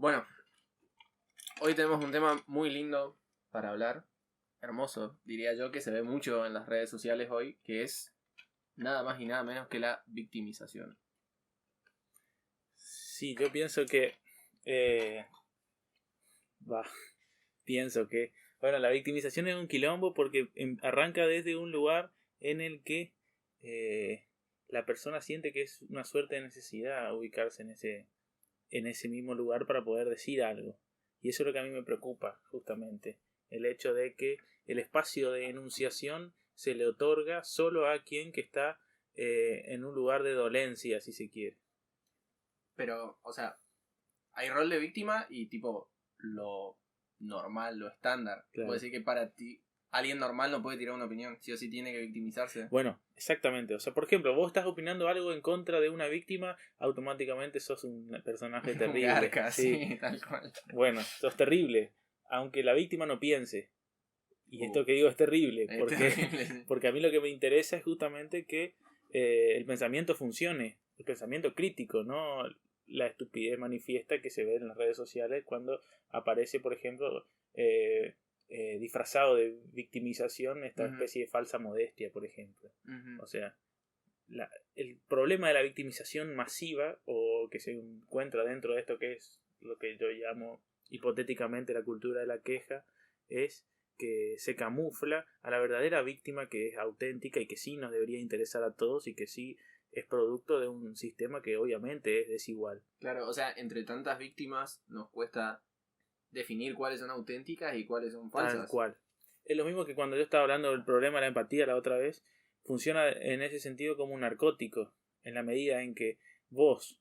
Bueno, hoy tenemos un tema muy lindo para hablar, hermoso, diría yo, que se ve mucho en las redes sociales hoy, que es nada más y nada menos que la victimización. Sí, yo pienso que... pienso que... Bueno, la victimización es un quilombo porque arranca desde un lugar en el que la persona siente que es una suerte de necesidad ubicarse en ese mismo lugar para poder decir algo. Y eso es lo que a mí me preocupa, justamente. El hecho de que el espacio de enunciación se le otorga solo a quien que está en un lugar de dolencia, si se quiere. Pero, o sea, hay rol de víctima y tipo lo normal, lo estándar. Claro. Puedo decir que para ti alguien normal no puede tirar una opinión, sí o sí tiene que victimizarse. Bueno, exactamente. O sea, por ejemplo, vos estás opinando algo en contra de una víctima, automáticamente sos un personaje terrible. Un garca, sí, tal cual. Bueno, sos terrible, aunque la víctima no piense. Y esto que digo es terrible, porque a mí lo que me interesa es justamente que el pensamiento funcione, el pensamiento crítico, no la estupidez manifiesta que se ve en las redes sociales cuando aparece, por ejemplo, disfrazado de victimización esta especie de falsa modestia, por ejemplo. O sea, el problema de la victimización masiva o que se encuentra dentro de esto que es lo que yo llamo hipotéticamente la cultura de la queja es que se camufla a la verdadera víctima que es auténtica y que sí nos debería interesar a todos y que sí es producto de un sistema que obviamente es desigual. Claro, o sea, entre tantas víctimas nos cuesta definir cuáles son auténticas y cuáles son falsas. Tal cual. Es lo mismo que cuando yo estaba hablando del problema de la empatía la otra vez, funciona en ese sentido como un narcótico, en la medida en que vos,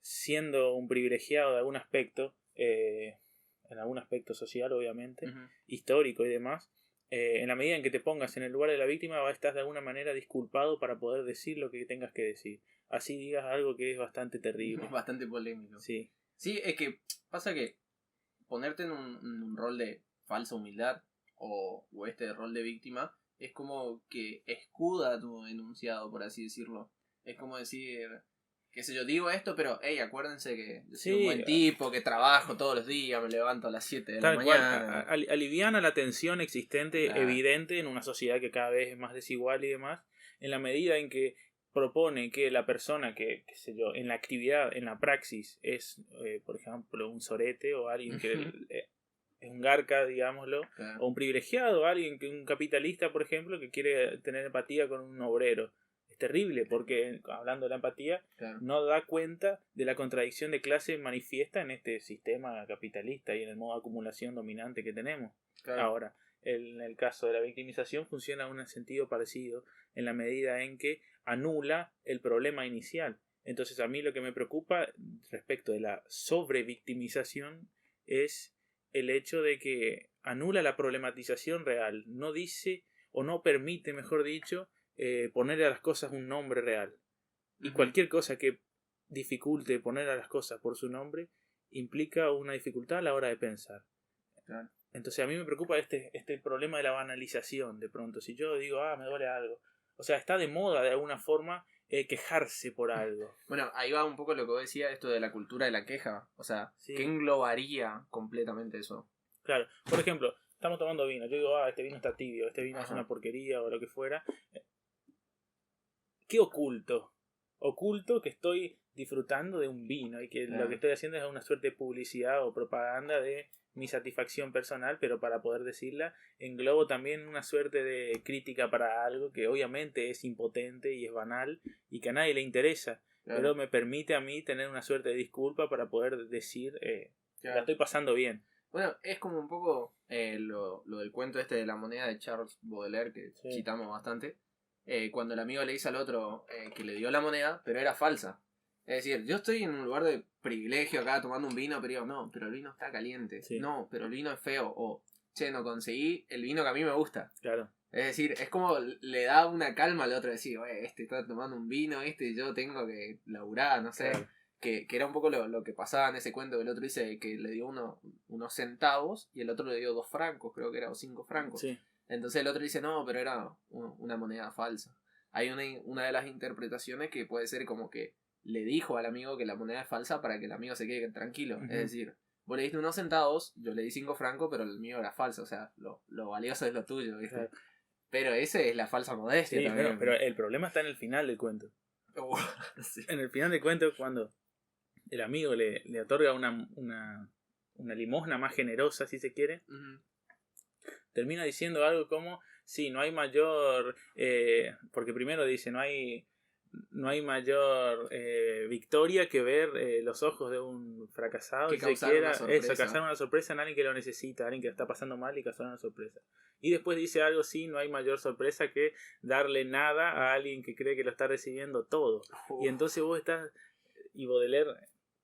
siendo un privilegiado de algún aspecto, en algún aspecto social obviamente, histórico y demás, en la medida en que te pongas en el lugar de la víctima, vas a estar de alguna manera disculpado para poder decir lo que tengas que decir. Así digas algo que es bastante terrible. Es bastante polémico. Sí. Sí, es que pasa que ponerte en un rol de falsa humildad o este rol de víctima es como que escuda tu enunciado, por así decirlo. Es como decir, qué sé yo, digo esto, pero hey, acuérdense que yo soy un buen tipo, que trabajo todos los días, me levanto a las 7 de la mañana. Aliviana la tensión existente, evidente en una sociedad que cada vez es más desigual y demás, en la medida en que propone que la persona que, qué sé yo, en la actividad, en la praxis, es, por ejemplo, un sorete o alguien que es un garca, digámoslo, o un privilegiado, alguien que un capitalista, por ejemplo, que quiere tener empatía con un obrero. Es terrible porque, hablando de la empatía, no da cuenta de la contradicción de clase manifiesta en este sistema capitalista y en el modo de acumulación dominante que tenemos. Ahora, en el caso de la victimización funciona en un sentido parecido, en la medida en que anula el problema inicial. Entonces a mí lo que me preocupa respecto de la sobrevictimización es el hecho de que anula la problematización real, no dice o no permite, mejor dicho, poner a las cosas un nombre real. Y cualquier cosa que dificulte poner a las cosas por su nombre implica una dificultad a la hora de pensar. Entonces a mí me preocupa este problema de la banalización. De pronto, si yo digo, me duele algo, o sea, está de moda de alguna forma quejarse por algo. Bueno, ahí va un poco lo que vos decías, esto de la cultura de la queja. O sea, sí. ¿qué englobaría completamente eso? Claro, por ejemplo, estamos tomando vino. Yo digo, este vino está tibio, este vino es una porquería o lo que fuera. ¿Qué oculto? Oculto que estoy disfrutando de un vino y que lo que estoy haciendo es una suerte de publicidad o propaganda de mi satisfacción personal, pero para poder decirla englobo también una suerte de crítica para algo que obviamente es impotente y es banal y que a nadie le interesa, pero me permite a mí tener una suerte de disculpa para poder decir la estoy pasando bien. Bueno, es como un poco lo del cuento este de la moneda de Charles Baudelaire que citamos bastante. Cuando el amigo le dice al otro que le dio la moneda, pero era falsa. Es decir, yo estoy en un lugar de privilegio acá tomando un vino, pero digo, no, pero el vino está caliente. No, pero el vino es feo. O, che, no conseguí el vino que a mí me gusta. Claro. Es decir, es como le da una calma al otro decir, este está tomando un vino, yo tengo que laburar, no sé. Claro. Que era un poco lo que pasaba en ese cuento que el otro dice que le dio unos centavos y el otro le dio 2 francos, creo que era, o 5 francos. Sí. Entonces el otro dice, no, pero era una moneda falsa. Hay una de las interpretaciones que puede ser como que le dijo al amigo que la moneda es falsa para que el amigo se quede tranquilo. Es decir, vos le diste unos centavos, yo le di 5 francos, pero el mío era falso, o sea, lo valioso es lo tuyo, ¿viste? Claro. Pero ese es la falsa modestia Sí, también. pero el problema está en el final del cuento. Sí. En el final del cuento, cuando el amigo le otorga una limosna más generosa, si se quiere, termina diciendo algo como, sí, no hay mayor, porque primero dice, no hay mayor victoria que ver los ojos de un fracasado que y causar una una sorpresa en alguien que lo necesita, alguien que está pasando mal y causar una sorpresa. Y después dice algo, sí, no hay mayor sorpresa que darle nada a alguien que cree que lo está recibiendo todo. Y entonces vos estás, y Baudelaire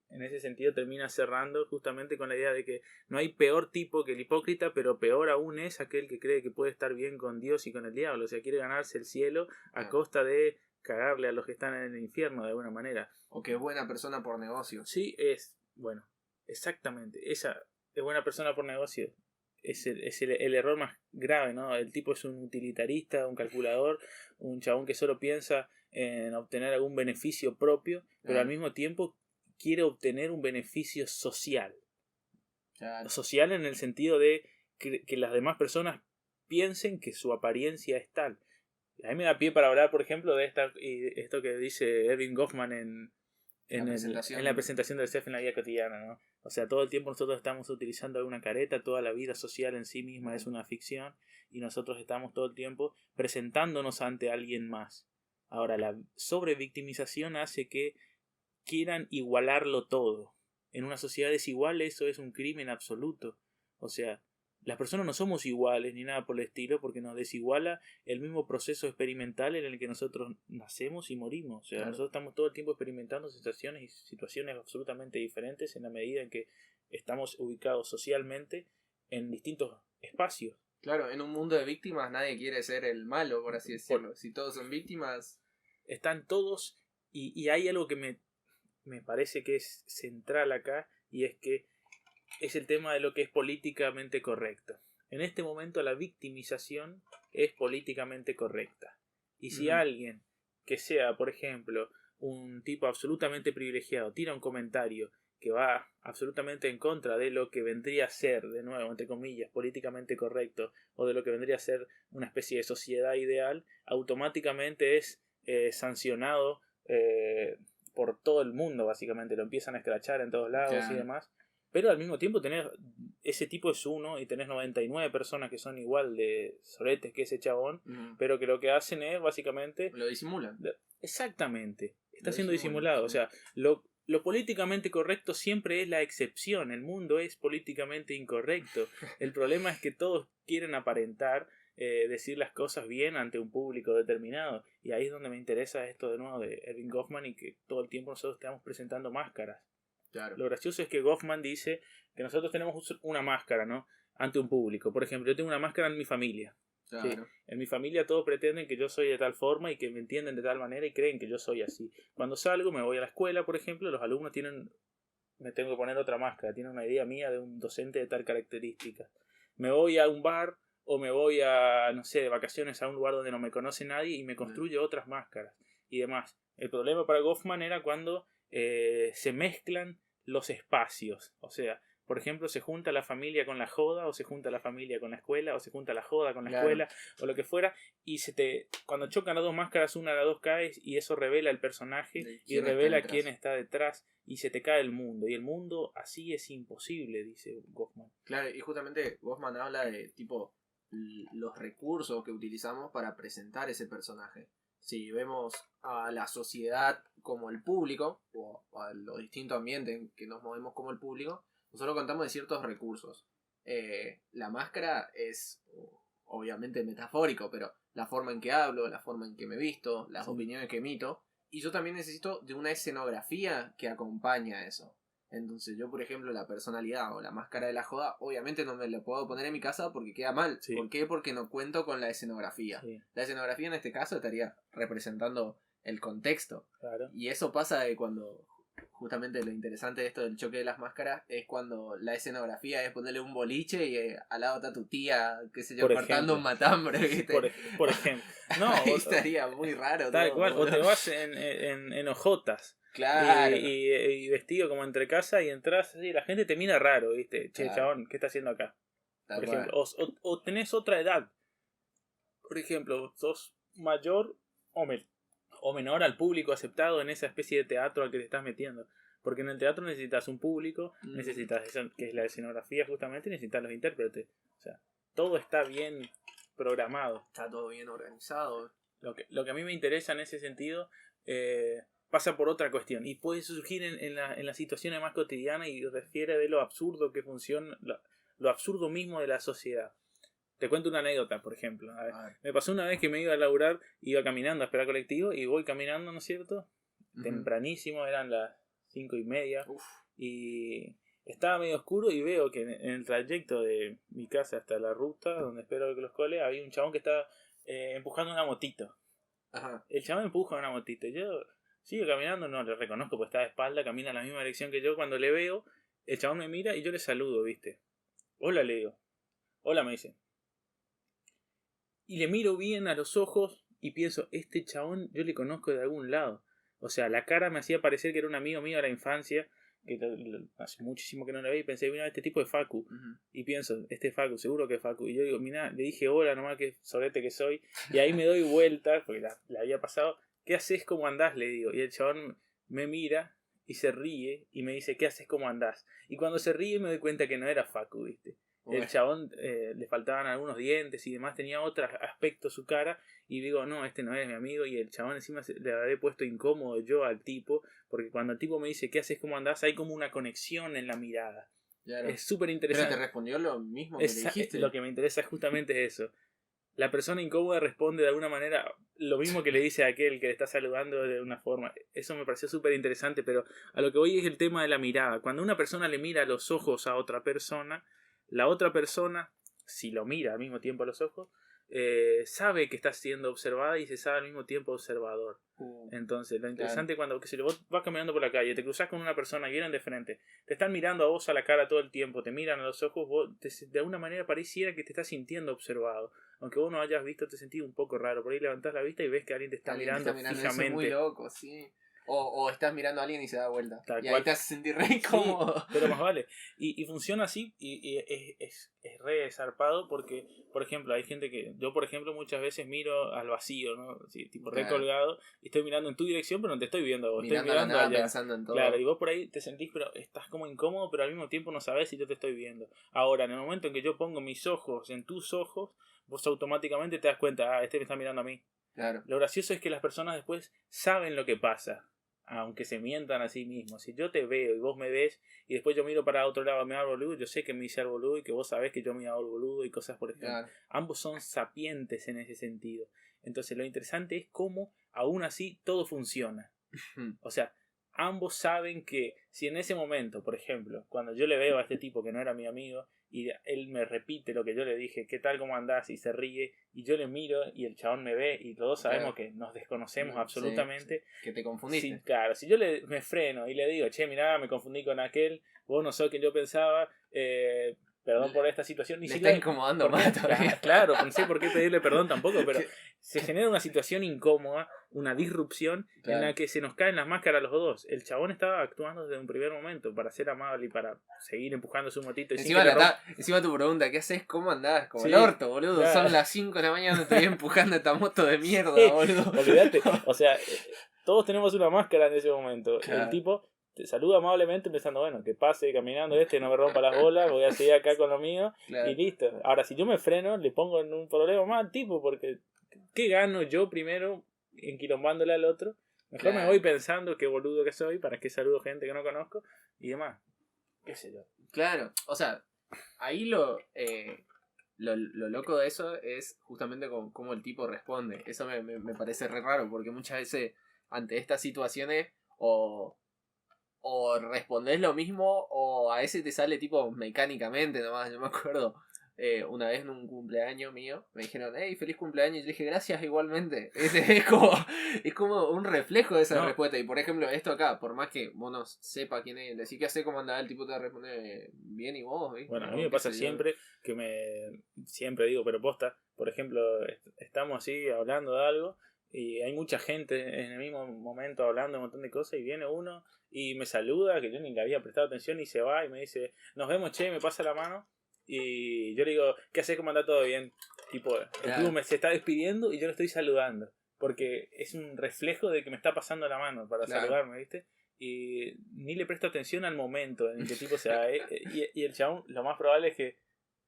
en ese sentido termina cerrando justamente con la idea de que no hay peor tipo que el hipócrita, pero peor aún es aquel que cree que puede estar bien con Dios y con el diablo, o sea, quiere ganarse el cielo a costa de cagarle a los que están en el infierno de alguna manera. O que es buena persona por negocio. Sí, bueno, exactamente, esa es buena persona por negocio. Es el error más grave, ¿no? El tipo es un utilitarista, un calculador, un chabón que solo piensa en obtener algún beneficio propio, pero al mismo tiempo quiere obtener un beneficio social. Claro. Social en el sentido de que las demás personas piensen que su apariencia es tal. A mí me da pie para hablar, por ejemplo, de esto que dice Erving Goffman en la presentación del CEF en la vida cotidiana, ¿no? O sea, todo el tiempo nosotros estamos utilizando alguna careta, toda la vida social en sí misma es una ficción y nosotros estamos todo el tiempo presentándonos ante alguien más. Ahora, la sobrevictimización hace que quieran igualarlo todo. En una sociedad desigual eso es un crimen absoluto. O sea, las personas no somos iguales ni nada por el estilo porque nos desiguala el mismo proceso experimental en el que nosotros nacemos y morimos. O sea, nosotros estamos todo el tiempo experimentando sensaciones y situaciones absolutamente diferentes en la medida en que estamos ubicados socialmente en distintos espacios. Claro, en un mundo de víctimas nadie quiere ser el malo, por así decirlo. Si todos son víctimas... Están todos y hay algo que me parece que es central acá y es que es el tema de lo que es políticamente correcto. En este momento la victimización es políticamente correcta. Y si alguien que sea, por ejemplo, un tipo absolutamente privilegiado tira un comentario que va absolutamente en contra de lo que vendría a ser, de nuevo, entre comillas, políticamente correcto, o de lo que vendría a ser una especie de sociedad ideal, automáticamente es sancionado por todo el mundo, básicamente. Lo empiezan a escrachar en todos lados y demás. Pero al mismo tiempo ese tipo es uno y tenés 99 personas que son igual de soretes que ese chabón, pero que lo que hacen es básicamente... Lo disimulan. Exactamente. Está siendo disimulado. O sea, lo políticamente correcto siempre es la excepción. El mundo es políticamente incorrecto. El problema es que todos quieren aparentar decir las cosas bien ante un público determinado. Y ahí es donde me interesa esto de nuevo de Erving Goffman y que todo el tiempo nosotros estamos presentando máscaras. Claro. Lo gracioso es que Goffman dice que nosotros tenemos una máscara, ¿no? Ante un público. Por ejemplo, yo tengo una máscara en mi familia. Claro. ¿Sí? En mi familia todos pretenden que yo soy de tal forma y que me entienden de tal manera y creen que yo soy así. Cuando salgo, me voy a la escuela, por ejemplo, los alumnos me tengo que poner otra máscara, tienen una idea mía de un docente de tal característica. Me voy a un bar o me voy a, no sé, de vacaciones a un lugar donde no me conoce nadie y me construyo otras máscaras y demás. El problema para Goffman era cuando se mezclan los espacios. O sea, por ejemplo, se junta la familia con la joda, o se junta la familia con la escuela, o se junta la joda con la escuela, o lo que fuera, y cuando chocan las dos máscaras, una de las dos cae, y eso revela el personaje, y revela quién está detrás, y se te cae el mundo. Y el mundo así es imposible, dice Goffman. Claro, y justamente Goffman habla de tipo los recursos que utilizamos para presentar ese personaje. Si vemos a la sociedad como el público, o a los distintos ambientes en que nos movemos como el público, nosotros contamos de ciertos recursos. La máscara es obviamente metafórico, pero la forma en que hablo, la forma en que me visto, las opiniones que emito, y yo también necesito de una escenografía que acompañe a eso. Entonces yo, por ejemplo, la personalidad o la máscara de la joda, obviamente no me la puedo poner en mi casa porque queda mal. Sí. ¿Por qué? Porque no cuento con la escenografía. Sí. La escenografía en este caso estaría representando el contexto. Claro. Y eso pasa de cuando justamente lo interesante de esto del choque de las máscaras es cuando la escenografía es ponerle un boliche y al lado está tu tía, qué sé yo, Por cortando ejemplo. un matambre, ¿viste? Por ejemplo. No, Ahí estaría muy raro tal todo, cual. O te boludo. vas en ojotas. Claro, Y vestido como entre casa y entras así, la gente te mira raro, ¿viste? Che, claro, chabón, ¿qué está haciendo acá? tal Por ejemplo. cual. O tenés otra edad. Por ejemplo, sos mayor o menor al público aceptado en esa especie de teatro al que te estás metiendo. Porque en el teatro necesitas un público, necesitas eso, que es la escenografía justamente, y necesitas los intérpretes. O sea, todo está bien programado. Está todo bien organizado. Lo que a mí me interesa en ese sentido pasa por otra cuestión y puede surgir en las situaciones más cotidianas y refiere de lo absurdo que funciona, lo absurdo mismo de la sociedad. Te cuento una anécdota, por ejemplo. A ver, me pasó una vez que me iba a laburar, iba caminando a esperar colectivo y voy caminando, ¿no es cierto? Tempranísimo, eran las 5:30. Uf. Y estaba medio oscuro y veo que en el trayecto de mi casa hasta la ruta donde espero que los cole, había un chabón que estaba empujando una motito. Ajá. El chabón empuja una motito. Yo sigo caminando, no le reconozco porque está de espalda, camina en la misma dirección que yo. Cuando le veo, el chabón me mira y yo le saludo, ¿viste? Hola, le digo. Hola, me dice. Y le miro bien a los ojos y pienso, este chabón yo le conozco de algún lado. O sea, la cara me hacía parecer que era un amigo mío de la infancia, que hace muchísimo que no lo veía, y pensé, mira, este tipo es Facu. Y pienso, este es Facu, seguro que es Facu. Y yo digo, mira, le dije hola nomás, que sorete que soy. Y ahí me doy vueltas, porque la había pasado. ¿Qué haces? ¿Cómo andás? Le digo. Y el chabón me mira y se ríe y me dice, ¿qué haces? ¿Cómo andás? Y cuando se ríe me doy cuenta que no era Facu, ¿viste? El chabón le faltaban algunos dientes y demás, tenía otro aspecto su cara. Y digo, no, este no es mi amigo. Y el chabón encima le habré puesto incómodo yo al tipo, porque cuando el tipo me dice, ¿qué haces? ¿Cómo andás? Hay como una conexión en la mirada. Claro. Es súper interesante. Pero te respondió lo mismo que le dijiste. Lo que me interesa justamente es eso. La persona incómoda responde de alguna manera lo mismo que le dice a aquel que le está saludando de una forma. Eso me pareció súper interesante, pero a lo que voy es el tema de la mirada. Cuando una persona le mira a los ojos a otra persona, la otra persona, si lo mira al mismo tiempo a los ojos, sabe que está siendo observada y se sabe al mismo tiempo observador. Entonces, lo interesante cuando que si vos vas caminando por la calle, te cruzas con una persona y vienen de frente, te están mirando a vos a la cara todo el tiempo, te miran a los ojos, vos de alguna manera pareciera que te estás sintiendo observado. Aunque vos no hayas visto, te sentís un poco raro. Por ahí levantás la vista y ves que alguien te está mirando fijamente. Eso es muy loco, sí. O estás mirando a alguien y se da vuelta. Tal y cual. Ahí te hace sentir re incómodo. Sí, pero más vale. Y funciona así y es re zarpado porque, por ejemplo, hay gente que... Yo, por ejemplo, muchas veces miro al vacío, ¿no? Sí, tipo recolgado. Y estoy mirando en tu dirección, pero no te estoy viendo a vos. Estoy mirando allá. Pensando en todo. Claro, y vos por ahí te sentís, pero estás como incómodo, pero al mismo tiempo no sabés si yo te estoy viendo. Ahora, en el momento en que yo pongo mis ojos en tus ojos, vos automáticamente te das cuenta, este me está mirando a mí. Claro. Lo gracioso es que las personas después saben lo que pasa, aunque se mientan a sí mismos. Si yo te veo y vos me ves y después yo miro para otro lado, me hago el boludo, yo sé que me hice el boludo y que vos sabés que yo me hago el boludo y cosas por ejemplo. Claro. Ambos son sapientes en ese sentido. Entonces lo interesante es cómo aún así todo funciona. O sea, ambos saben que si en ese momento, por ejemplo, cuando yo le veo a este tipo que no era mi amigo y él me repite lo que yo le dije, ¿qué tal, cómo andás? Y se ríe y yo le miro y el chabón me ve y los dos sabemos que nos desconocemos absolutamente. Sí. Que te confundiste. Sí, claro, si yo me freno y le digo, che, mirá, me confundí con aquel, vos no sos quien yo pensaba, perdón por esta situación. Ni siquiera está incomodando más todavía. Claro, no sé por qué pedirle perdón tampoco, pero se genera una situación incómoda, una disrupción en la que se nos caen las máscaras los dos. El chabón estaba actuando desde un primer momento para ser amable y para seguir empujando su motito. Y encima tu pregunta, ¿qué haces? ¿Cómo andás? Como el orto, boludo. Claro. Son las 5 de la mañana, estoy empujando esta moto de mierda, boludo. Olvídate, o sea, todos tenemos una máscara en ese momento. Claro. El tipo te saluda amablemente pensando, bueno, que pase caminando no me rompa las bolas, voy a seguir acá con lo mío, claro. Y listo. Ahora, si yo me freno, le pongo en un problema más al tipo, porque ¿qué gano yo primero enquilombándole al otro? Mejor me voy pensando qué boludo que soy, para qué saludo gente que no conozco y demás. Qué sé yo. Claro, o sea, ahí lo loco de eso es justamente cómo el tipo responde. Eso me parece re raro, porque muchas veces ante estas situaciones o respondés lo mismo o a veces te sale tipo mecánicamente nomás. Yo me acuerdo una vez en un cumpleaños mío, me dijeron, hey, feliz cumpleaños, y yo dije, gracias igualmente. Es como un reflejo de esa respuesta. Y por ejemplo, esto acá, por más que vos no sepa quién es, decís que hace como andaba, el tipo te responde bien y vos, ¿viste? Bueno, a mí me pasa siempre siempre digo, pero posta, por ejemplo, estamos así hablando de algo y hay mucha gente en el mismo momento hablando de un montón de cosas y viene uno y me saluda, que yo ni le había prestado atención, y se va y me dice, nos vemos, che, me pasa la mano. Y yo le digo, ¿qué haces? ¿Cómo anda todo bien? Tipo, el tipo se está despidiendo y yo lo estoy saludando. Porque es un reflejo de que me está pasando la mano para saludarme, ¿viste? Y ni le presto atención al momento en el que el tipo se va. Y el chabón, lo más probable es que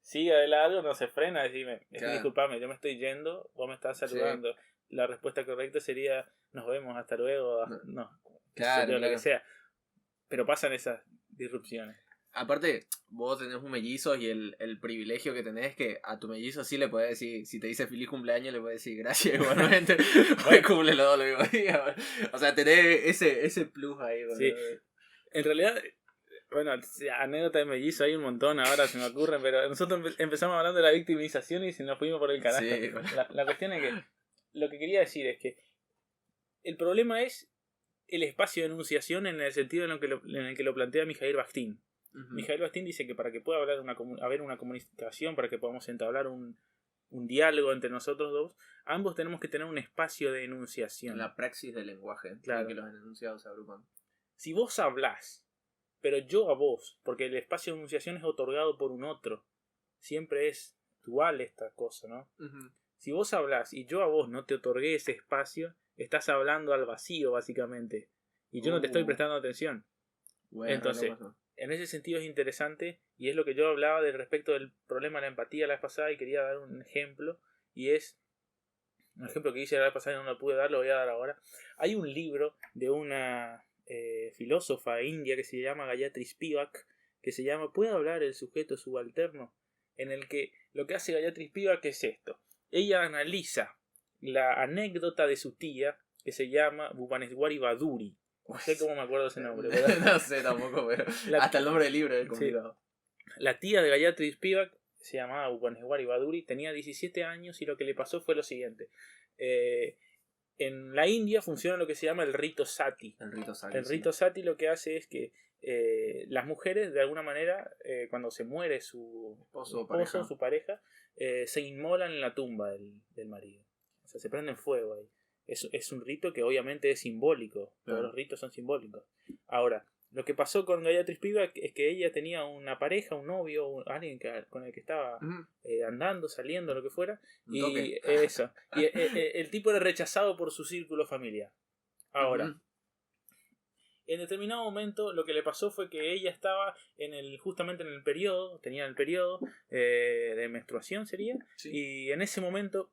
siga de largo, no se frena, decirme, disculpame, yo me estoy yendo, vos me estás saludando. Sí. La respuesta correcta sería, nos vemos, hasta luego, no, lo que sea. Pero pasan esas disrupciones. Aparte, vos tenés un mellizo y el privilegio que tenés es que a tu mellizo sí le podés decir, si te dice feliz cumpleaños, le podés decir gracias igualmente. Pues cumple los dos lo mismo día. O sea, tenés ese plus ahí. Sí. En realidad, bueno, anécdotas de mellizo hay un montón ahora, se me ocurren, pero nosotros empezamos hablando de la victimización y nos fuimos por el carajo. Sí. La cuestión es que, lo que quería decir es que el problema es el espacio de enunciación en el sentido en el que lo plantea Mikhail Bakhtin. Mikhail Bakhtin dice que para que pueda haber una comunicación, para que podamos entablar un diálogo entre nosotros dos, ambos tenemos que tener un espacio de enunciación. La praxis del lenguaje, claro, en que los enunciados se agrupan. Si vos hablás, pero yo a vos, porque el espacio de enunciación es otorgado por un otro, siempre es dual esta cosa, ¿no? Si vos hablás y yo a vos no te otorgué ese espacio, estás hablando al vacío, básicamente, y yo no te estoy prestando atención. Bueno, entonces, en ese sentido es interesante, y es lo que yo hablaba respecto del problema de la empatía la vez pasada, y quería dar un ejemplo, y es un ejemplo que hice la vez pasada y no lo pude dar, lo voy a dar ahora. Hay un libro de una filósofa india que se llama Gayatri Spivak, que se llama ¿Puede hablar el sujeto subalterno? En el que lo que hace Gayatri Spivak es esto. Ella analiza la anécdota de su tía, que se llama Bhubaneswari Baduri. No sé cómo me acuerdo ese nombre, ¿verdad? No sé tampoco, pero hasta el nombre del libro es complicado. Sí. La tía de Gayatri Spivak se llamaba Bhubaneswari Baduri, tenía 17 años y lo que le pasó fue lo siguiente. En la India funciona lo que se llama el rito sati. El rito sati lo que hace es que las mujeres, de alguna manera, cuando se muere su esposo su pareja, se inmolan en la tumba del marido. O sea, se prenden fuego ahí. Es un rito que obviamente es simbólico. Todos los ritos son simbólicos. Ahora, lo que pasó con Gayatri Spivak es que ella tenía una pareja, un novio, alguien con el que estaba andando, saliendo, lo que fuera. Y eso. Y el tipo era rechazado por su círculo familiar. Ahora, en determinado momento lo que le pasó fue que ella estaba justamente en el periodo, tenía el periodo de menstruación sería, sí. Y en ese momento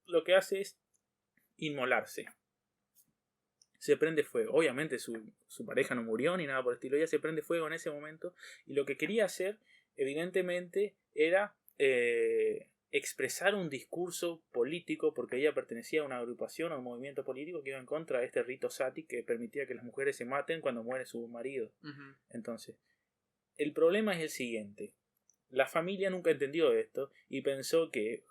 lo que hace es inmolarse. Se prende fuego. Obviamente su pareja no murió ni nada por el estilo. Ella se prende fuego en ese momento. Y lo que quería hacer, evidentemente, era expresar un discurso político, porque ella pertenecía a una agrupación, a un movimiento político que iba en contra de este rito sati que permitía que las mujeres se maten cuando muere su marido. Entonces, el problema es el siguiente. La familia nunca entendió esto y pensó que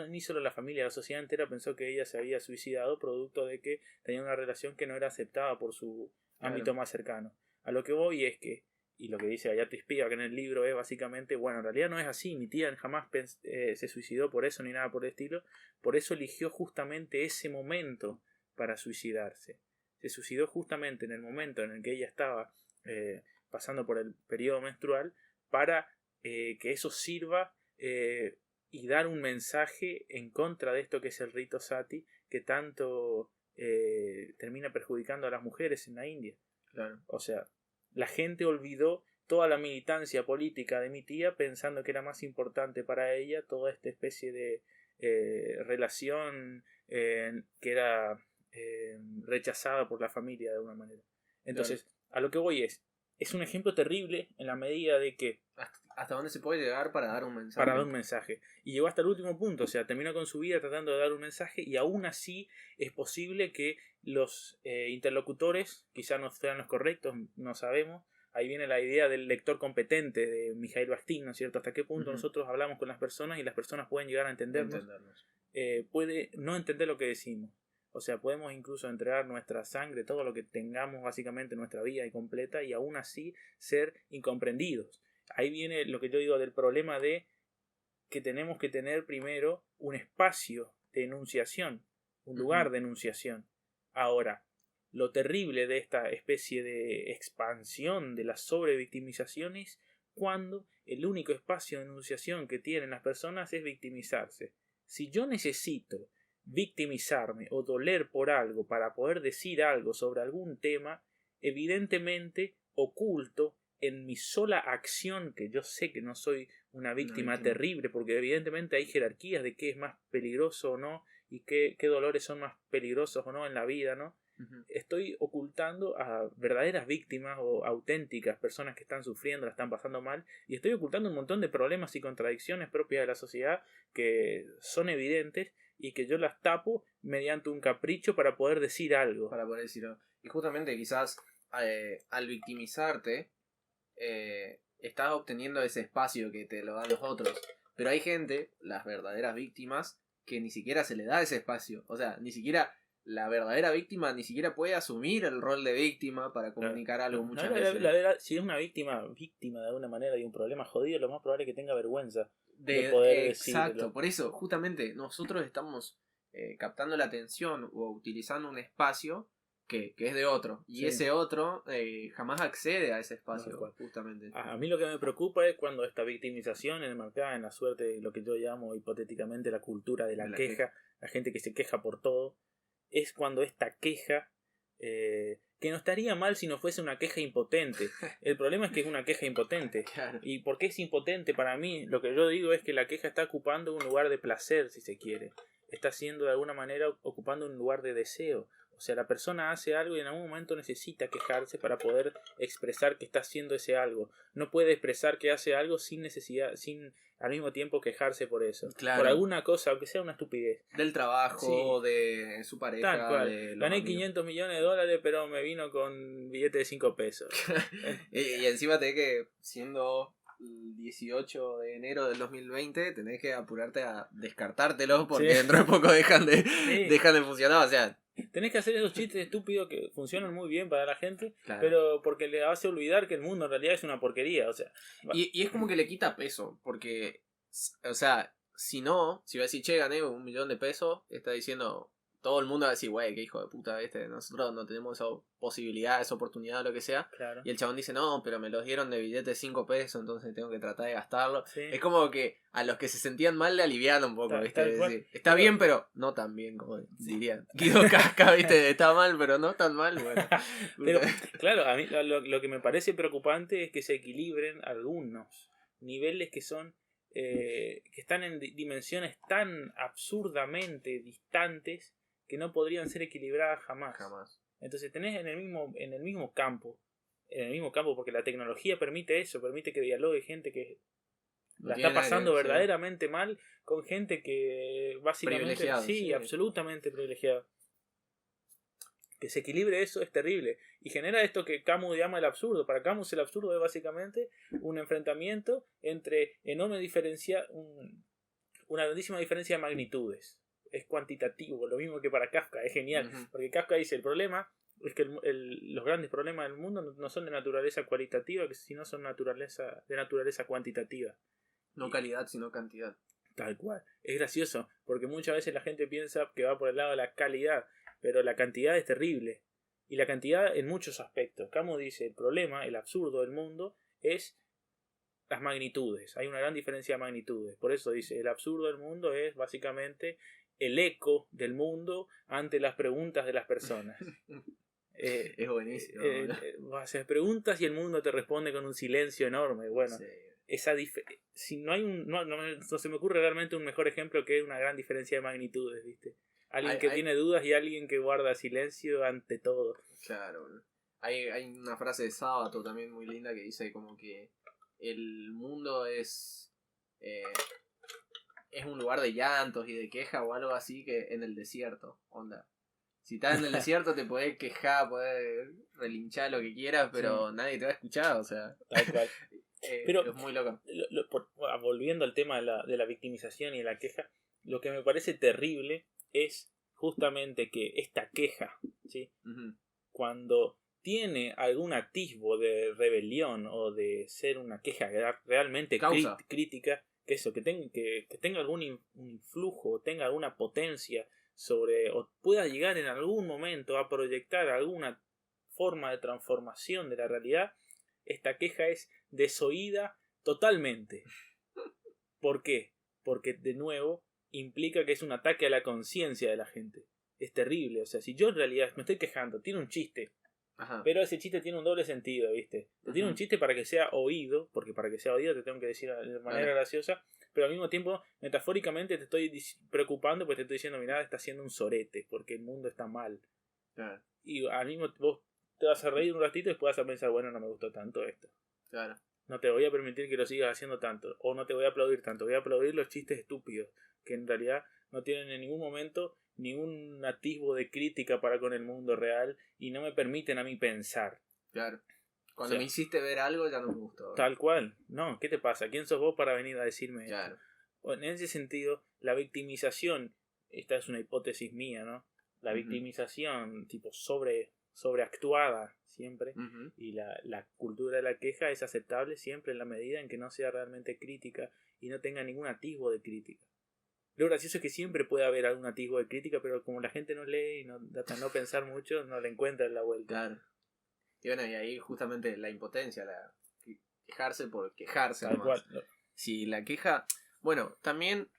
ni solo la familia, la sociedad entera pensó que ella se había suicidado producto de que tenía una relación que no era aceptada por su ámbito más cercano. A lo que voy es que, y lo que dice Gayatri Spivak en el libro es básicamente, bueno, en realidad no es así, mi tía jamás se suicidó por eso ni nada por el estilo, por eso eligió justamente ese momento para suicidarse. Se suicidó justamente en el momento en el que ella estaba pasando por el periodo menstrual para que eso sirva y dar un mensaje en contra de esto que es el rito sati, que tanto termina perjudicando a las mujeres en la India. Claro. O sea, la gente olvidó toda la militancia política de mi tía pensando que era más importante para ella toda esta especie de relación que era rechazada por la familia de alguna manera. Entonces, claro, a lo que voy es un ejemplo terrible en la medida de que hasta dónde se puede llegar para dar un mensaje. Para dar un mensaje. Y llegó hasta el último punto. O sea, terminó con su vida tratando de dar un mensaje. Y aún así es posible que los interlocutores, quizás no sean los correctos, no sabemos, Ahí viene la idea del lector competente de Mikhail Bakhtin, ¿no es cierto? Hasta qué punto nosotros hablamos con las personas y las personas pueden llegar a entendernos. Puede no entender lo que decimos. O sea, podemos incluso entregar nuestra sangre, todo lo que tengamos básicamente en nuestra vida y completa, y aún así ser incomprendidos. Ahí viene lo que yo digo del problema de que tenemos que tener primero un espacio de enunciación, un lugar de enunciación. Ahora, lo terrible de esta especie de expansión de la sobrevictimización es cuando el único espacio de enunciación que tienen las personas es victimizarse. Si yo necesito victimizarme o doler por algo para poder decir algo sobre algún tema, evidentemente oculto en mi sola acción, que yo sé que no soy una víctima terrible, porque evidentemente hay jerarquías de qué es más peligroso o no, y qué dolores son más peligrosos o no en la vida, ¿no? Estoy ocultando a verdaderas víctimas o auténticas personas que están sufriendo, la están pasando mal, y estoy ocultando un montón de problemas y contradicciones propias de la sociedad que son evidentes y que yo las tapo mediante un capricho para poder decir algo. Y justamente quizás al victimizarte estás obteniendo ese espacio que te lo dan los otros. Pero hay gente, las verdaderas víctimas, que ni siquiera se le da ese espacio. O sea, ni siquiera la verdadera víctima ni siquiera puede asumir el rol de víctima para comunicar algo muchas veces. Si es una víctima de alguna manera de un problema jodido, lo más probable es que tenga vergüenza de poder decirlo. Exacto, por eso justamente nosotros estamos captando la atención o utilizando un espacio que es de otro. Y ese otro jamás accede a ese espacio, justamente. A mí lo que me preocupa es cuando esta victimización enmarcada en la suerte de lo que yo llamo hipotéticamente la cultura de la queja, la gente que se queja por todo, es cuando esta queja, que no estaría mal si no fuese una queja impotente. El problema es que es una queja impotente. Claro. ¿Y por qué es impotente? Para mí, lo que yo digo es que la queja está ocupando un lugar de placer, si se quiere. Está siendo de alguna manera ocupando un lugar de deseo. O sea, la persona hace algo y en algún momento necesita quejarse para poder expresar que está haciendo ese algo. No puede expresar que hace algo sin necesidad, sin al mismo tiempo quejarse por eso. Claro. Por alguna cosa, aunque sea una estupidez. Del trabajo, de su pareja. Tal cual. Gané 500 millones de dólares, pero me vino con billete de 5 pesos. y encima tenés que, siendo el 18 de enero del 2020, tenés que apurarte a descartártelos porque dentro de poco dejan de funcionar. O sea, tenés que hacer esos chistes estúpidos que funcionan muy bien para la gente, pero porque le hace olvidar que el mundo en realidad es una porquería, o sea. Y es como que le quita peso, porque, o sea, si no, si va a decir, che, gané 1 millón de pesos, está diciendo, todo el mundo va a decir, güey, qué hijo de puta, nosotros no tenemos esa posibilidad, esa oportunidad, lo que sea. Claro. Y el chabón dice, no, pero me los dieron de billete de 5 pesos, entonces tengo que tratar de gastarlo. Sí. Es como que a los que se sentían mal le alivian un poco, ¿viste? Está bien, pero no tan bien, como diría Guido Casca, ¿viste? Está mal, pero no tan mal, bueno. Pero, claro, a mí lo que me parece preocupante es que se equilibren algunos niveles que son que están en dimensiones tan absurdamente distantes que no podrían ser equilibradas jamás. Entonces tenés en el mismo campo, porque la tecnología permite eso, permite que dialogue gente que la está pasando verdaderamente mal con gente que básicamente absolutamente privilegiada. Que se equilibre eso es terrible y genera esto que Camus llama el absurdo. Para Camus el absurdo es básicamente un enfrentamiento entre una grandísima diferencia de magnitudes. Es cuantitativo, lo mismo que para Kafka, es genial, porque Kafka dice el problema es que los grandes problemas del mundo no son de naturaleza cualitativa, sino son de naturaleza cuantitativa. No calidad, sino cantidad. Tal cual. Es gracioso, porque muchas veces la gente piensa que va por el lado de la calidad, pero la cantidad es terrible. Y la cantidad en muchos aspectos. Camus dice, el problema, el absurdo del mundo es las magnitudes. Hay una gran diferencia de magnitudes. Por eso dice, el absurdo del mundo es básicamente el eco del mundo ante las preguntas de las personas. Es buenísimo. Haces preguntas y el mundo te responde con un silencio enorme. Bueno, si no hay no se me ocurre realmente un mejor ejemplo que una gran diferencia de magnitudes, ¿viste? Alguien que tiene dudas y alguien que guarda silencio ante todo. Claro. Hay una frase de Sábato también muy linda que dice como que el mundo es un lugar de llantos y de queja o algo así que en el desierto, onda. Si estás en el desierto te podés quejar, podés relinchar lo que quieras, pero nadie te va a escuchar, o sea. Tal cual. Pero es muy loco. Volviendo al tema de la victimización y de la queja, lo que me parece terrible es justamente que esta queja, ¿sí? Cuando tiene algún atisbo de rebelión o de ser una queja realmente crítica, que tenga algún influjo, tenga alguna potencia sobre, o pueda llegar en algún momento a proyectar alguna forma de transformación de la realidad, esta queja es desoída totalmente. ¿Por qué? Porque de nuevo implica que es un ataque a la conciencia de la gente. Es terrible, o sea, si yo en realidad me estoy quejando, tiene un chiste, pero ese chiste tiene un doble sentido, ¿viste? Tiene un chiste para que sea oído, porque para que sea oído te tengo que decir de manera graciosa, pero al mismo tiempo, metafóricamente te estoy preocupando porque te estoy diciendo, mirá, está haciendo un sorete, porque el mundo está mal. Claro. Y al mismo vos te vas a reír un ratito y después vas a pensar, bueno, no me gustó tanto esto. Claro. No te voy a permitir que lo sigas haciendo tanto, o no te voy a aplaudir tanto, voy a aplaudir los chistes estúpidos, que en realidad no tienen en ningún momento ningún atisbo de crítica para con el mundo real y no me permiten a mí pensar. Claro. Cuando me hiciste ver algo ya no me gustó. Tal cual. No, ¿qué te pasa? ¿Quién sos vos para venir a decirme claro. esto? En ese sentido, la victimización, esta es una hipótesis mía, ¿no? La victimización tipo sobreactuada siempre, y la cultura de la queja es aceptable siempre en la medida en que no sea realmente crítica y no tenga ningún atisbo de crítica. Lo gracioso es que siempre puede haber algún atisbo de crítica, pero como la gente no lee y no pensar mucho, no le encuentra la vuelta. Claro. Y bueno, y ahí justamente la impotencia, quejarse por quejarse. Tal cual. Si la queja... Bueno, también,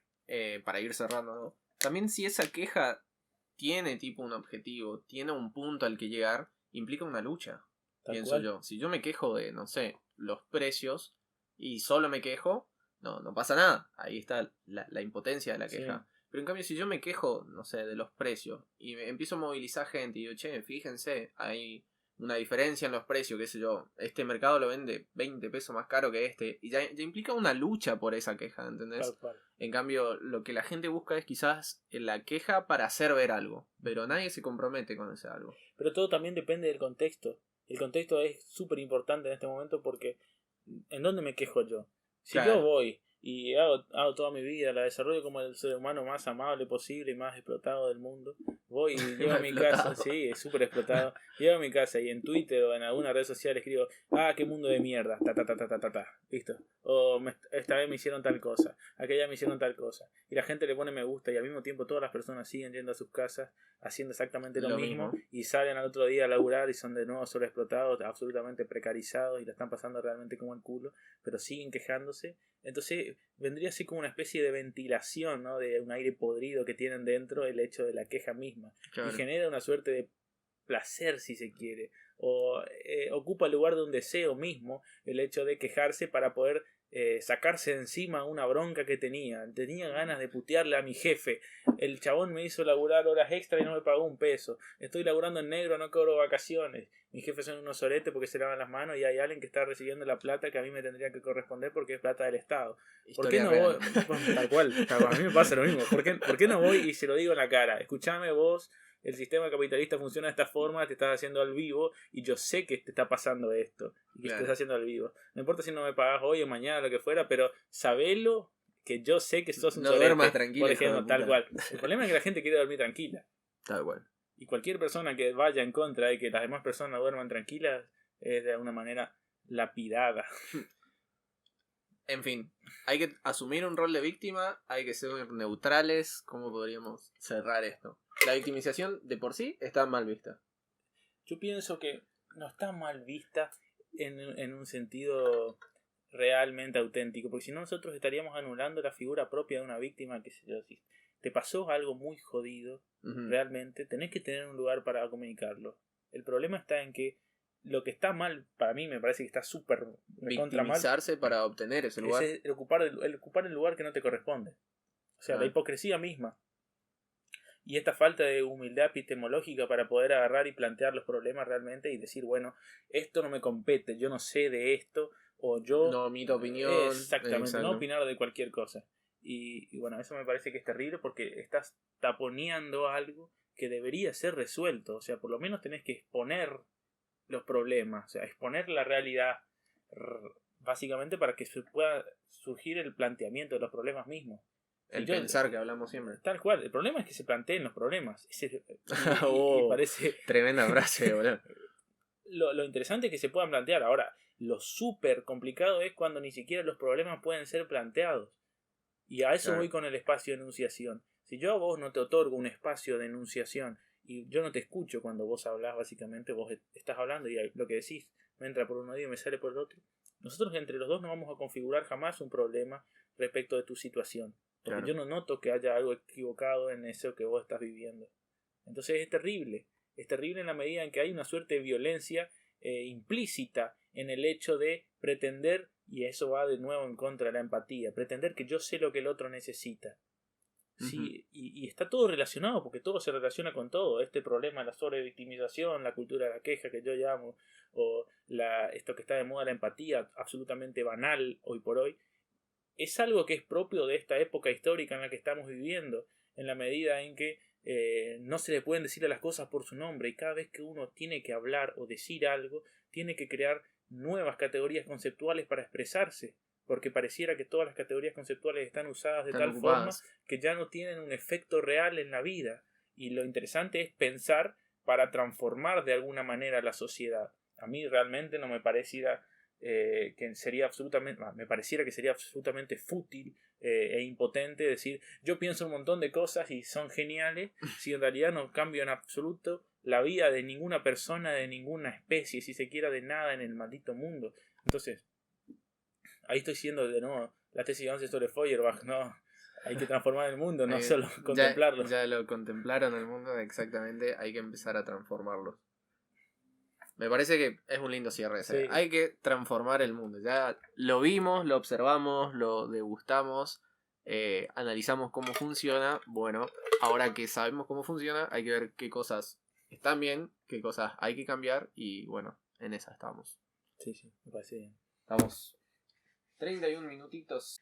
para ir cerrando, ¿no? También si esa queja tiene tipo un objetivo, tiene un punto al que llegar, implica una lucha. Pienso yo. Si yo me quejo de, no sé, los precios y solo me quejo, no pasa nada. Ahí está la impotencia de la queja. Sí. Pero en cambio, si yo me quejo, no sé, de los precios y me empiezo a movilizar gente y digo, che, fíjense, hay una diferencia en los precios, qué sé yo, este mercado lo vende 20 pesos más caro que este, y ya implica una lucha por esa queja, ¿entendés? En cambio, lo que la gente busca es quizás la queja para hacer ver algo, pero nadie se compromete con ese algo. Pero todo también depende del contexto. El contexto es súper importante en este momento porque ¿en dónde me quejo yo? Si yo voy y hago toda mi vida, la desarrollo como el ser humano más amable posible y más explotado del mundo, voy y llego a mi casa, sí, es súper explotado, llego a mi casa y en Twitter o en alguna red social escribo, qué mundo de mierda, listo, o esta vez me hicieron tal cosa, aquella me hicieron tal cosa, y la gente le pone me gusta y al mismo tiempo todas las personas siguen yendo a sus casas haciendo exactamente lo mismo y salen al otro día a laburar y son de nuevo sobreexplotados, absolutamente precarizados y la están pasando realmente como el culo, pero siguen quejándose. Entonces vendría así como una especie de ventilación, ¿no? De un aire podrido que tienen dentro el hecho de la queja misma. Claro. Y genera una suerte de placer, si se quiere, o ocupa el lugar de un deseo mismo el hecho de quejarse para poder sacarse de encima una bronca que tenía ganas de putearle a mi jefe, el chabón me hizo laburar horas extra y no me pagó un peso, estoy laburando en negro, no cobro vacaciones, mis jefes son unos soretes porque se lavan las manos y hay alguien que está recibiendo la plata que a mí me tendría que corresponder porque es plata del Estado. ¿Por qué no voy? Bueno, tal cual, a mí me pasa lo mismo. ¿Por qué no voy y se lo digo en la cara? Escuchame vos, el sistema capitalista funciona de esta forma, te estás haciendo al vivo y yo sé que te está pasando esto y que te estás haciendo al vivo. No importa si no me pagas hoy o mañana, lo que fuera, pero sabelo que yo sé que sos un sorete, por ejemplo, tal cual. El problema es que la gente quiere dormir tranquila. Tal cual. Y cualquier persona que vaya en contra de que las demás personas duerman tranquilas es de alguna manera lapidada. En fin, hay que asumir un rol de víctima, hay que ser neutrales. ¿Cómo podríamos cerrar esto? La victimización de por sí está mal vista. Yo pienso que no está mal vista en un sentido realmente auténtico, porque si no nosotros estaríamos anulando la figura propia de una víctima, que si te pasó algo muy jodido, realmente tenés que tener un lugar para comunicarlo. El problema está en que lo que está mal, para mí me parece que está súper victimizarse mal, para obtener ese lugar. Es ocupar el lugar que no te corresponde. O sea, la hipocresía misma. Y esta falta de humildad epistemológica para poder agarrar y plantear los problemas realmente y decir, bueno, esto no me compete, yo no sé de esto, o yo... No, mi opinión. Exactamente, no opinar de cualquier cosa. Y bueno, eso me parece que es terrible porque estás taponeando algo que debería ser resuelto. O sea, por lo menos tenés que exponer los problemas, o sea, exponer la realidad, básicamente para que se pueda surgir el planteamiento de los problemas mismos. El pensar que hablamos siempre. Tal cual, el problema es que se planteen los problemas. Y parece tremenda frase, boludo. Lo interesante es que se puedan plantear. Ahora, lo súper complicado es cuando ni siquiera los problemas pueden ser planteados. Y a eso voy con el espacio de enunciación. Si yo a vos no te otorgo un espacio de enunciación y yo no te escucho cuando vos hablás, básicamente vos estás hablando y lo que decís me entra por un oído y me sale por el otro, nosotros entre los dos no vamos a configurar jamás un problema respecto de tu situación. Porque yo no noto que haya algo equivocado en eso que vos estás viviendo. Entonces es terrible. Es terrible en la medida en que hay una suerte de violencia implícita en el hecho de pretender, y eso va de nuevo en contra de la empatía, pretender que yo sé lo que el otro necesita. Sí, y está todo relacionado, porque todo se relaciona con todo. Este problema de la sobrevictimización, la cultura de la queja que yo llamo, o esto que está de moda, la empatía, absolutamente banal hoy por hoy, es algo que es propio de esta época histórica en la que estamos viviendo, en la medida en que no se le pueden decir a las cosas por su nombre, y cada vez que uno tiene que hablar o decir algo, tiene que crear nuevas categorías conceptuales para expresarse, porque pareciera que todas las categorías conceptuales están usadas de tal forma que ya no tienen un efecto real en la vida. Y lo interesante es pensar para transformar de alguna manera la sociedad. A mí realmente no me pareciera que sería absolutamente, me pareciera que sería absolutamente fútil e impotente decir yo pienso un montón de cosas y son geniales si en realidad no cambio en absoluto la vida de ninguna persona, de ninguna especie, si se quiera, de nada en el maldito mundo. Entonces ahí estoy siendo de nuevo la tesis de 11 sobre Feuerbach, no, hay que transformar el mundo, no solo contemplarlo. Ya lo contemplaron el mundo, exactamente, hay que empezar a transformarlo. Me parece que es un lindo cierre ese. Sí. Hay que transformar el mundo. Ya lo vimos, lo observamos, lo degustamos, analizamos cómo funciona. Bueno, ahora que sabemos cómo funciona, hay que ver qué cosas están bien, qué cosas hay que cambiar y bueno, en esa estamos. Sí, me parece bien. Estamos 31 minutitos.